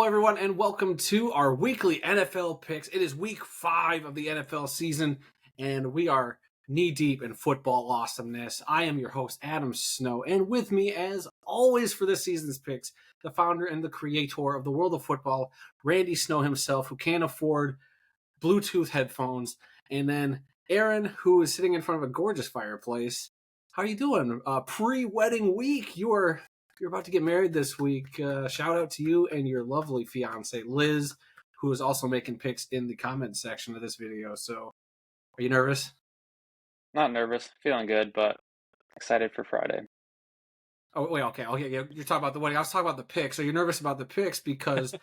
everyone, and welcome to our weekly NFL picks. It is week 5 of the NFL season, and we are knee-deep in football awesomeness. I am your host, Adam Snow, and with me, as always for this season's picks, the founder and the creator of the world of football, Randy Snow himself, who can't afford Bluetooth headphones, and then Aaron, who is sitting in front of a gorgeous fireplace. How are you doing? Pre-wedding week. You're about to get married this week. Shout out to you and your lovely fiance, Liz, who is also making picks in the comment section of this video. So, are you nervous? Not nervous, feeling good, but excited for Friday. Oh, wait, okay. You're talking about the wedding. I was talking about the picks. So you're nervous about the picks because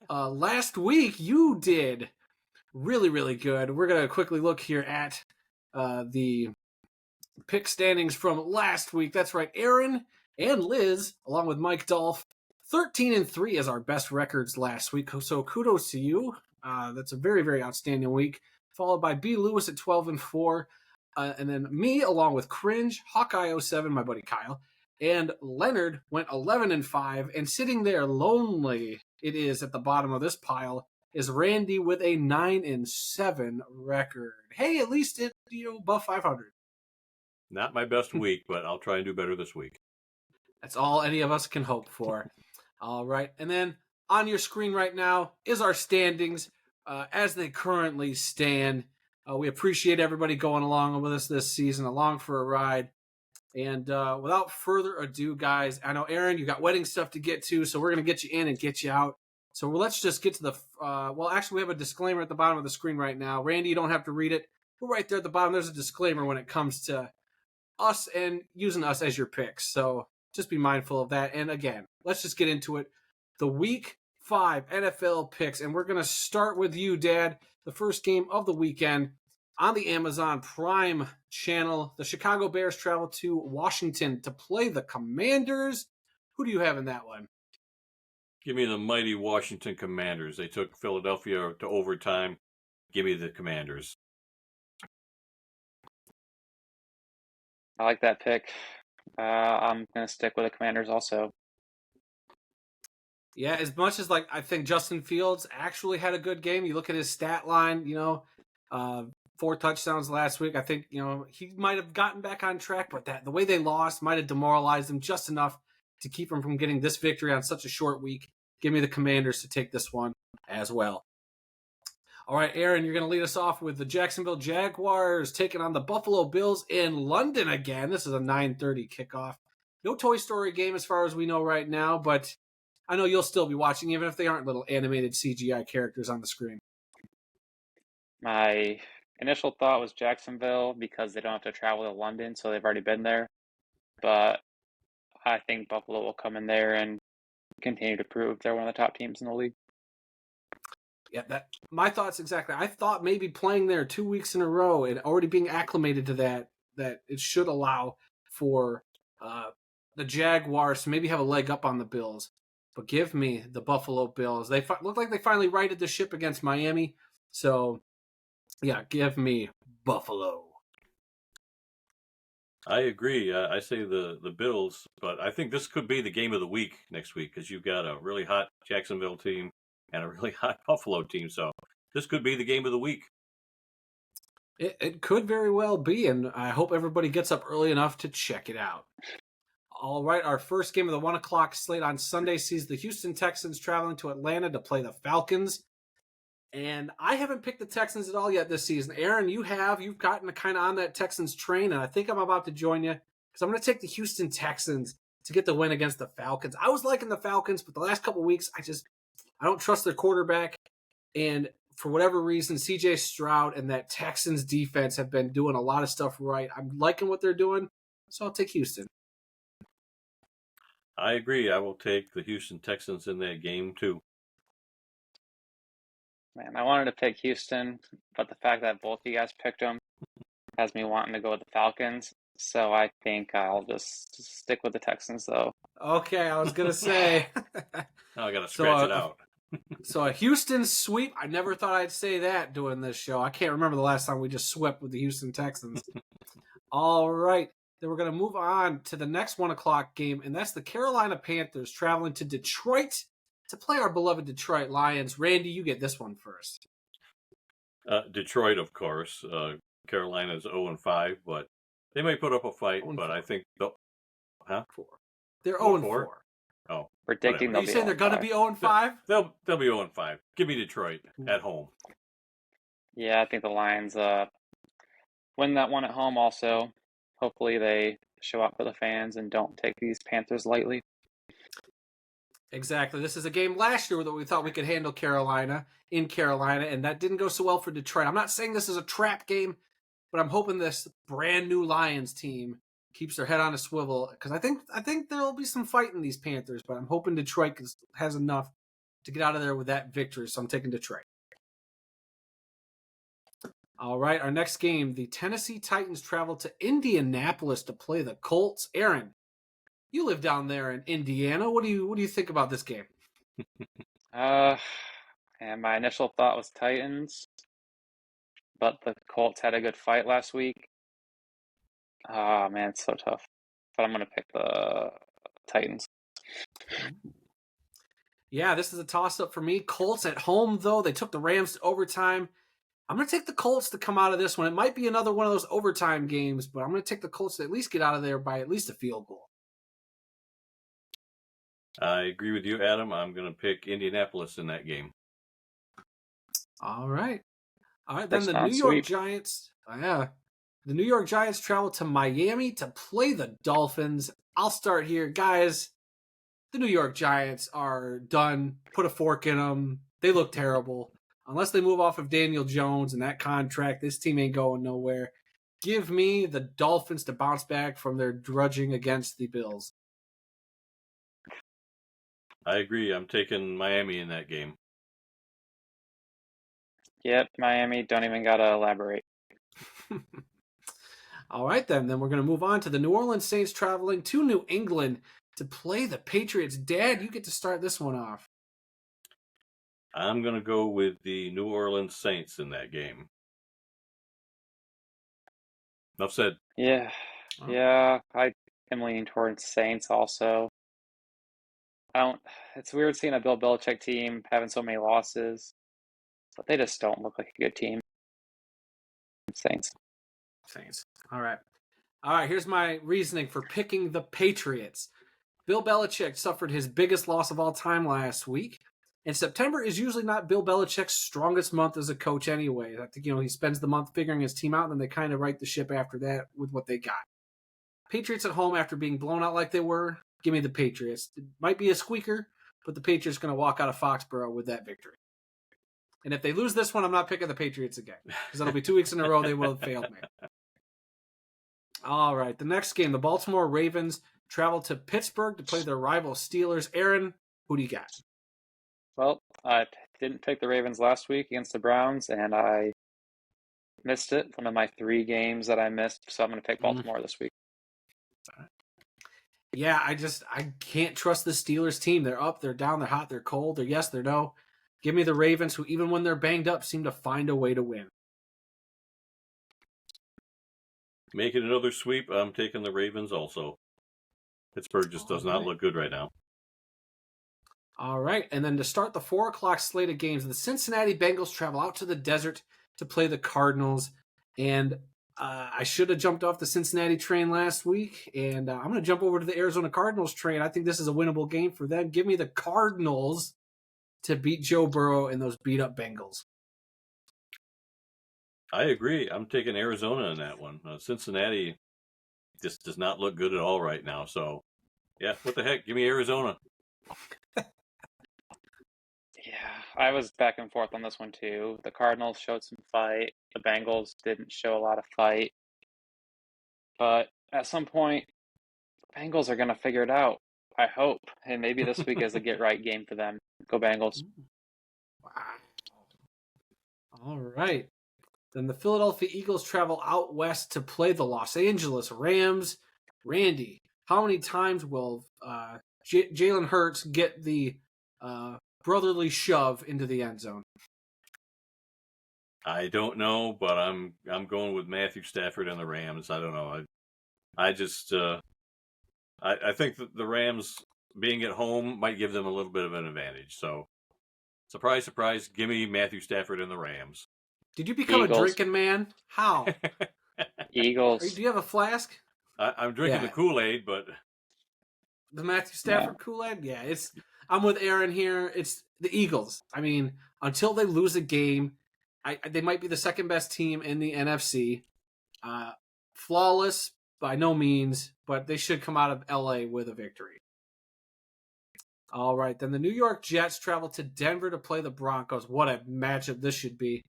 last week you did really, really good. We're going to quickly look here at the pick standings from last week. That's right. Aaron and Liz, along with Mike Dolph, 13-3 is our best records last week. So kudos to you. That's a very, very outstanding week. Followed by B. Lewis at 12-4. And then me, along with Cringe, Hawkeye07, my buddy Kyle, and Leonard went 11-5. And sitting there lonely, it is at the bottom of this pile, is Randy with a 9-7 record. Hey, at least it, above 500. Not my best week, but I'll try and do better this week. That's all any of us can hope for. All right. And then on your screen right now is our standings as they currently stand. We appreciate everybody going along with us this season, along for a ride. And without further ado, guys, I know, Aaron, you got wedding stuff to get to, so we're going to get you in and get you out. So let's just get to the well, actually, we have a disclaimer at the bottom of the screen right now. Randy, you don't have to read it. We're right there at the bottom. There's a disclaimer when it comes to us and using us as your picks. So just be mindful of that. And again, let's just get into it. The week 5 NFL picks. And we're going to start with you, Dad. The first game of the weekend on the Amazon Prime channel. The Chicago Bears travel to Washington to play the Commanders. Who do you have in that one? Give me the mighty Washington Commanders. They took Philadelphia to overtime. Give me the Commanders. I like that pick. I'm going to stick with the Commanders also. Yeah, as much as I think Justin Fields actually had a good game. You look at his stat line, 4 touchdowns last week. I think, he might have gotten back on track, but the way they lost might have demoralized him just enough to keep him from getting this victory on such a short week. Give me the Commanders to take this one as well. All right, Aaron, you're going to lead us off with the Jacksonville Jaguars taking on the Buffalo Bills in London again. This is a 9:30 kickoff. No Toy Story game as far as we know right now, but I know you'll still be watching, even if they aren't little animated CGI characters on the screen. My initial thought was Jacksonville because they don't have to travel to London, so they've already been there. But I think Buffalo will come in there and continue to prove they're one of the top teams in the league. Yeah, my thoughts exactly. I thought maybe playing there 2 weeks in a row and already being acclimated to that it should allow for the Jaguars to maybe have a leg up on the Bills. But give me the Buffalo Bills. They look like they finally righted the ship against Miami. So, yeah, give me Buffalo. I agree. I say the Bills, but I think this could be the game of the week next week because you've got a really hot Jacksonville team and a really hot Buffalo team. So this could be the game of the week. It could very well be, and I hope everybody gets up early enough to check it out. All right, our first game of the 1 o'clock slate on Sunday sees the Houston Texans traveling to Atlanta to play the Falcons. And I haven't picked the Texans at all yet this season. Aaron, you have. You've gotten kind of on that Texans train, and I think I'm about to join you because I'm going to take the Houston Texans to get the win against the Falcons. I was liking the Falcons, but the last couple of weeks, I don't trust their quarterback. And for whatever reason, C.J. Stroud and that Texans defense have been doing a lot of stuff right. I'm liking what they're doing, so I'll take Houston. I agree. I will take the Houston Texans in that game, too. Man, I wanted to pick Houston, but the fact that both of you guys picked them has me wanting to go with the Falcons. So I think I'll just stick with the Texans, though. Okay, I was going to say. Now I got to scratch it out. So a Houston sweep. I never thought I'd say that doing this show. I can't remember the last time we just swept with the Houston Texans. All right. Then we're going to move on to the next 1 o'clock game, and that's the Carolina Panthers traveling to Detroit to play our beloved Detroit Lions. Randy, you get this one first. Detroit, of course. Carolina's 0-5, but they may put up a fight. 0-4. But I think They're 0-4. 4? Oh, Predicting Are you saying they're going to be 0-5? they'll be 0-5. Give me Detroit at home. Yeah, I think the Lions win that one at home also. Hopefully they show up for the fans and don't take these Panthers lightly. Exactly. This is a game last year that we thought we could handle Carolina in Carolina, and that didn't go so well for Detroit. I'm not saying this is a trap game, but I'm hoping this brand new Lions team keeps their head on a swivel, because I think there'll be some fight in these Panthers, but I'm hoping Detroit has enough to get out of there with that victory, so I'm taking Detroit. All right, our next game, the Tennessee Titans travel to Indianapolis to play the Colts. Aaron, you live down there in Indiana. What do you think about this game? And my initial thought was Titans, but the Colts had a good fight last week. Oh man, it's so tough. But I'm gonna pick the Titans. Yeah, this is a toss-up for me. Colts at home, though. They took the Rams to overtime. I'm going to take the Colts to come out of this one. It might be another one of those overtime games, but I'm going to take the Colts to at least get out of there by at least a field goal. I agree with you, Adam. I'm going to pick Indianapolis in that game. All right. Then First the round New York sweep. Giants. The New York Giants travel to Miami to play the Dolphins. I'll start here. Guys, the New York Giants are done. Put a fork in them. They look terrible. Unless they move off of Daniel Jones and that contract, this team ain't going nowhere. Give me the Dolphins to bounce back from their drudging against the Bills. I agree. I'm taking Miami in that game. Yep, Miami. Don't even gotta elaborate. All right, then we're going to move on to the New Orleans Saints traveling to New England to play the Patriots. Dad, you get to start this one off. I'm going to go with the New Orleans Saints in that game. Enough said. Yeah, I am leaning towards Saints also. It's weird seeing a Bill Belichick team having so many losses, but they just don't look like a good team. Saints. All right, here's my reasoning for picking the Patriots. Bill Belichick suffered his biggest loss of all time last week. And September is usually not Bill Belichick's strongest month as a coach anyway. I think, he spends the month figuring his team out, and then they kind of right the ship after that with what they got. Patriots at home after being blown out like they were, give me the Patriots. It might be a squeaker, but the Patriots are going to walk out of Foxborough with that victory. And if they lose this one, I'm not picking the Patriots again, because that'll be 2 weeks in a row they will have failed me. All right, the next game, the Baltimore Ravens travel to Pittsburgh to play their rival Steelers. Aaron, who do you got? Well, I didn't pick the Ravens last week against the Browns, and I missed it. One of my 3 games that I missed, so I'm going to pick Baltimore this week. Yeah, I can't trust the Steelers team. They're up, they're down, they're hot, they're cold, they're yes, they're no. Give me the Ravens, who even when they're banged up, seem to find a way to win. Make it another sweep. I'm taking the Ravens also. Pittsburgh just does not look good right now. All right, and then to start the 4 o'clock slate of games, the Cincinnati Bengals travel out to the desert to play the Cardinals. And I should have jumped off the Cincinnati train last week, and I'm going to jump over to the Arizona Cardinals train. I think this is a winnable game for them. Give me the Cardinals to beat Joe Burrow and those beat-up Bengals. I agree. I'm taking Arizona in that one. Cincinnati just does not look good at all right now. So, yeah, what the heck? Give me Arizona. Yeah, I was back and forth on this one too. The Cardinals showed some fight. The Bengals didn't show a lot of fight. But at some point, the Bengals are going to figure it out, I hope. And maybe this week is a get-right game for them. Go Bengals. Wow. All right. Then the Philadelphia Eagles travel out west to play the Los Angeles Rams. Randy, how many times will Jalen Hurts get the brotherly shove into the end zone? I don't know, but I'm going with Matthew Stafford and the Rams. I don't know. I think that the Rams being at home might give them a little bit of an advantage. So, surprise, surprise, give me Matthew Stafford and the Rams. Did you become Eagles. a drinking man? How? Eagles. Do you have a flask? I'm drinking the Kool-Aid, but the Matthew Stafford Kool-Aid? Yeah, I'm with Aaron here. It's the Eagles. I mean, until they lose a game, they might be the second best team in the NFC. Flawless by no means, but they should come out of LA with a victory. All right, then the New York Jets travel to Denver to play the Broncos. What a matchup this should be.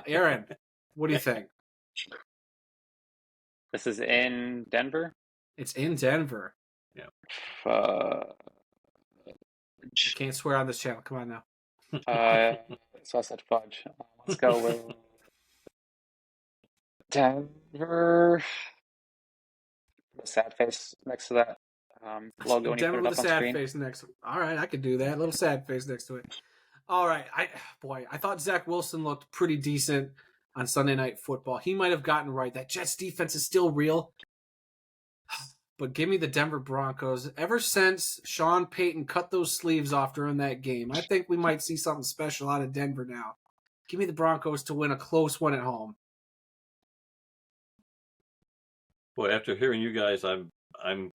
Aaron, what do you think? This is in Denver? It's in Denver. Yeah. Can't swear on this channel. Come on now. So I said fudge. Let's go with Denver. The sad face next to that logo when you Denver put it with up a on sad screen. face next to it. All right, I could do that. A little sad face next to it. All right. I thought Zach Wilson looked pretty decent on Sunday Night Football. He might have gotten right. That Jets defense is still real. But give me the Denver Broncos. Ever since Sean Payton cut those sleeves off during that game, I think we might see something special out of Denver now. Give me the Broncos to win a close one at home. Boy, after hearing you guys, I'm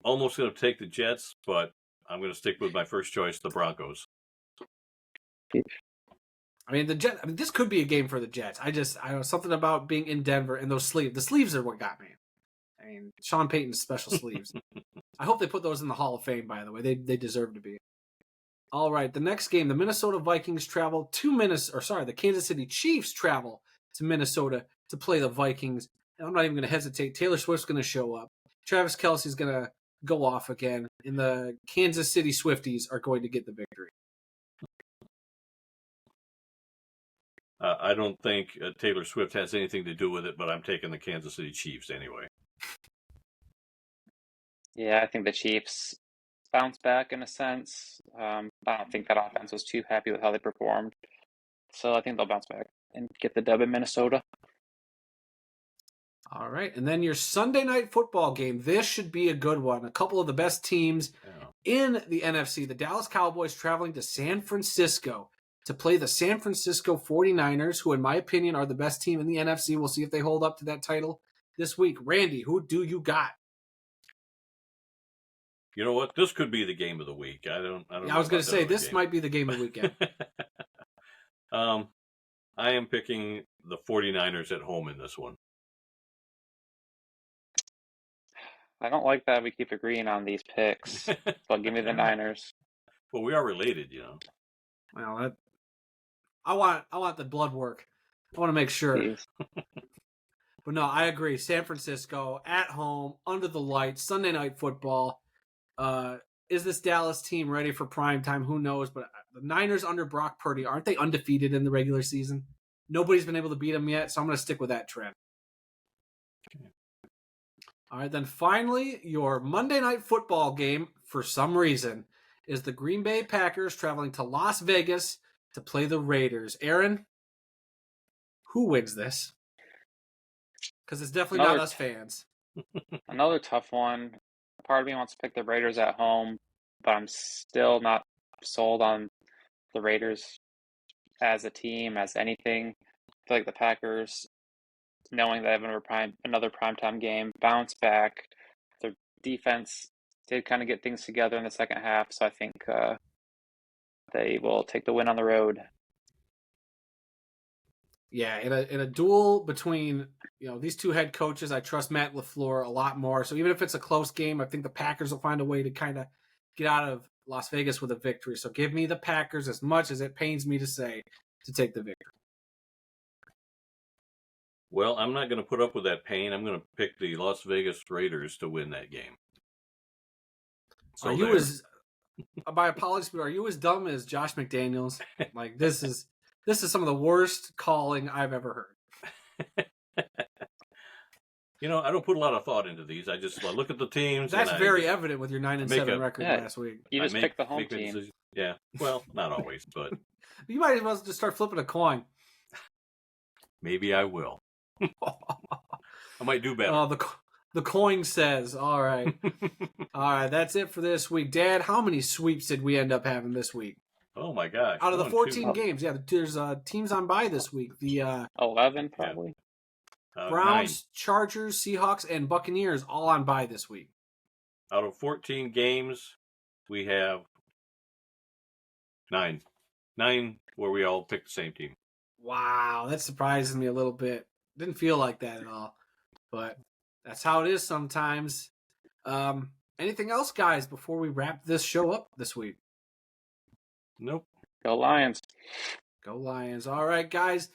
almost going to take the Jets, but I'm going to stick with my first choice, the Broncos. I mean, this could be a game for the Jets. I don't know, something about being in Denver and those sleeves. The sleeves are what got me. I mean, Sean Payton's special sleeves. I hope they put those in the Hall of Fame, by the way. They deserve to be. All right, the next game, the Minnesota Vikings travel to the Kansas City Chiefs travel to Minnesota to play the Vikings. And I'm not even going to hesitate. Taylor Swift's going to show up. Travis Kelce's going to go off again. And the Kansas City Swifties are going to get the victory. I don't think Taylor Swift has anything to do with it, but I'm taking the Kansas City Chiefs anyway. Yeah, I think the Chiefs bounce back in a sense. I don't think that offense was too happy with how they performed. So I think they'll bounce back and get the dub in Minnesota. All right, and then your Sunday Night Football game. This should be a good one. A couple of the best teams in the NFC. The Dallas Cowboys traveling to San Francisco to play the San Francisco 49ers, who in my opinion are the best team in the NFC. We'll see if they hold up to that title this week. Randy, who do you got? You know what? This could be the game of the week. I don't know. I was going to say this might be the game of the weekend. I am picking the 49ers at home in this one. I don't like that we keep agreeing on these picks, but give me the Niners. Well, we are related, you know. Well, I want the blood work. I want to make sure. But no, I agree. San Francisco at home, under the lights, Sunday Night Football. Is this Dallas team ready for prime time? Who knows? But the Niners under Brock Purdy, aren't they undefeated in the regular season? Nobody's been able to beat them yet, so I'm going to stick with that trend. Okay. All right, then finally, your Monday Night Football game, for some reason, is the Green Bay Packers traveling to Las Vegas to play the Raiders. Aaron, who wins this? Because it's definitely not us fans. Another tough one. Part of me wants to pick the Raiders at home, but I'm still not sold on the Raiders as a team, as anything. I feel like the Packers, knowing they have another primetime game, bounce back. Their defense did kind of get things together in the second half, so I think they will take the win on the road. Yeah, in a duel between these two head coaches, I trust Matt LaFleur a lot more. So even if it's a close game, I think the Packers will find a way to kind of get out of Las Vegas with a victory. So give me the Packers, as much as it pains me to say, to take the victory. Well, I'm not going to put up with that pain. I'm going to pick the Las Vegas Raiders to win that game. So my apologies, but are you as dumb as Josh McDaniels? Like this is some of the worst calling I've ever heard. I don't put a lot of thought into these. I just look at the teams. That's very evident with your 9-7 record last week. You just pick the home team. Decision. Yeah, well, not always, but you might as well just start flipping a coin. Maybe I will. I might do better. The coin says. All right. All right, that's it for this week. Dad, how many sweeps did we end up having this week? Oh my gosh! Out of the 1, 14 2, games, yeah, there's teams on bye this week. The 11 probably. 9. Browns, Chargers, Seahawks, and Buccaneers all on bye this week. Out of 14 games, we have 9. 9 where we all picked the same team. Wow, that surprises me a little bit. Didn't feel like that at all, but that's how it is sometimes. Anything else, guys, before we wrap this show up this week? Nope. Go Lions. Go Lions. All right, guys.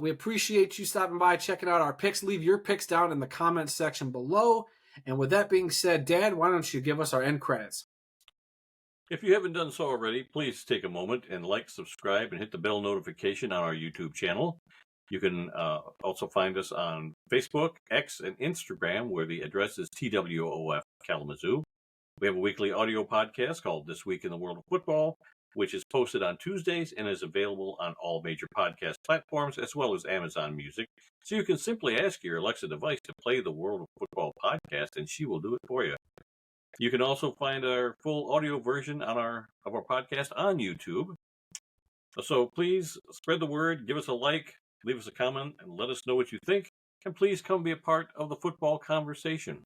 We appreciate you stopping by, checking out our picks. Leave your picks down in the comments section below. And with that being said, Dad, why don't you give us our end credits? If you haven't done so already, please take a moment and like, subscribe, and hit the bell notification on our YouTube channel. You can also find us on Facebook, X, and Instagram, where the address is TWOF Kalamazoo. We have a weekly audio podcast called This Week in the World of Football, which is posted on Tuesdays and is available on all major podcast platforms as well as Amazon Music. So you can simply ask your Alexa device to play the World of Football podcast, and she will do it for you. You can also find our full audio version of our podcast on YouTube. So please spread the word, give us a like, leave us a comment, and let us know what you think. And please come be a part of the football conversation.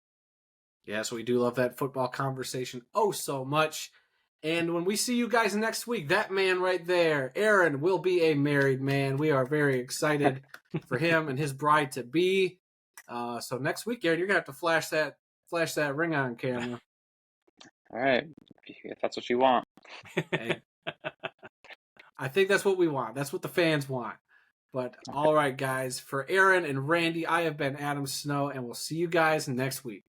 Yes, we do love that football conversation oh so much. And when we see you guys next week, that man right there, Aaron, will be a married man. We are very excited for him and his bride to be. So next week, Aaron, you're gonna have to flash that ring on camera. All right, if that's what you want. Hey, I think that's what we want. That's what the fans want. But all right, guys, for Aaron and Randy, I have been Adam Snow, and we'll see you guys next week.